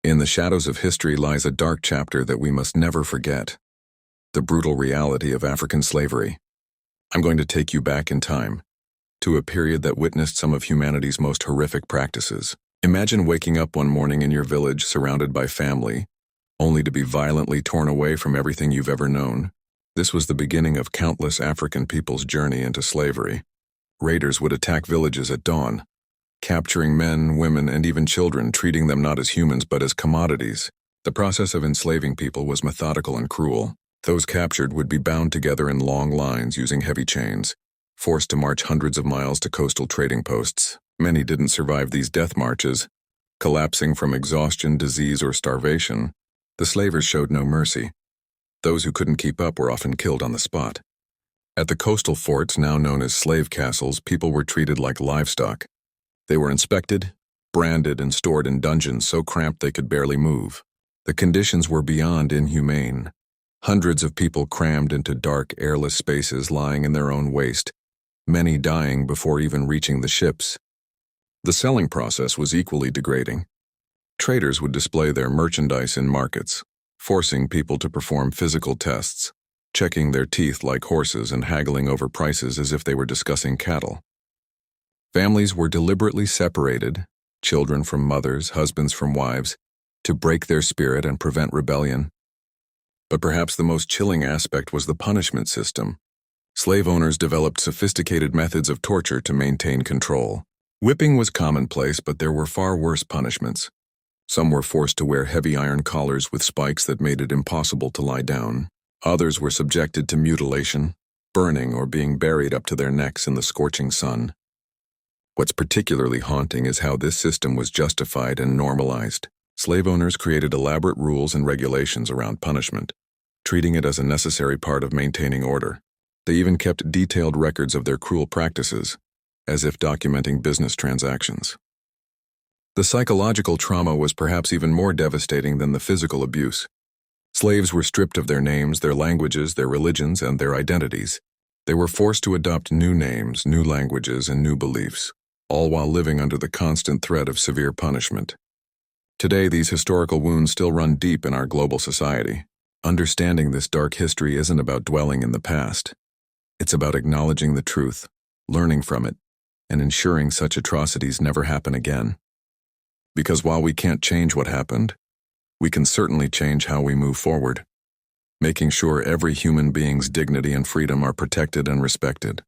In the shadows of history lies a dark chapter that we must never forget: the brutal reality of African slavery. I'm going to take you back in time, to a period that witnessed some of humanity's most horrific practices. Imagine waking up one morning in your village surrounded by family, only to be violently torn away from everything you've ever known. This was the beginning of countless African people's journey into slavery. Raiders would attack villages at dawn, capturing men, women, and even children, treating them not as humans but as commodities. The process of enslaving people was methodical and cruel. Those captured would be bound together in long lines using heavy chains, forced to march hundreds of miles to coastal trading posts. Many didn't survive these death marches, collapsing from exhaustion, disease, or starvation. The slavers showed no mercy. Those who couldn't keep up were often killed on the spot. At the coastal forts, now known as slave castles, people were treated like livestock. They were inspected, branded, and stored in dungeons so cramped they could barely move. The conditions were beyond inhumane. Hundreds of people crammed into dark, airless spaces lying in their own waste, many dying before even reaching the ships. The selling process was equally degrading. Traders would display their merchandise in markets, forcing people to perform physical tests, checking their teeth like horses and haggling over prices as if they were discussing cattle. Families were deliberately separated, children from mothers, husbands from wives, to break their spirit and prevent rebellion. But perhaps the most chilling aspect was the punishment system. Slave owners developed sophisticated methods of torture to maintain control. Whipping was commonplace, but there were far worse punishments. Some were forced to wear heavy iron collars with spikes that made it impossible to lie down. Others were subjected to mutilation, burning, or being buried up to their necks in the scorching sun. What's particularly haunting is how this system was justified and normalized. Slave owners created elaborate rules and regulations around punishment, treating it as a necessary part of maintaining order. They even kept detailed records of their cruel practices, as if documenting business transactions. The psychological trauma was perhaps even more devastating than the physical abuse. Slaves were stripped of their names, their languages, their religions, and their identities. They were forced to adopt new names, new languages, and new beliefs, all while living under the constant threat of severe punishment. Today, these historical wounds still run deep in our global society. Understanding this dark history isn't about dwelling in the past. It's about acknowledging the truth, learning from it, and ensuring such atrocities never happen again. Because while we can't change what happened, we can certainly change how we move forward, making sure every human being's dignity and freedom are protected and respected.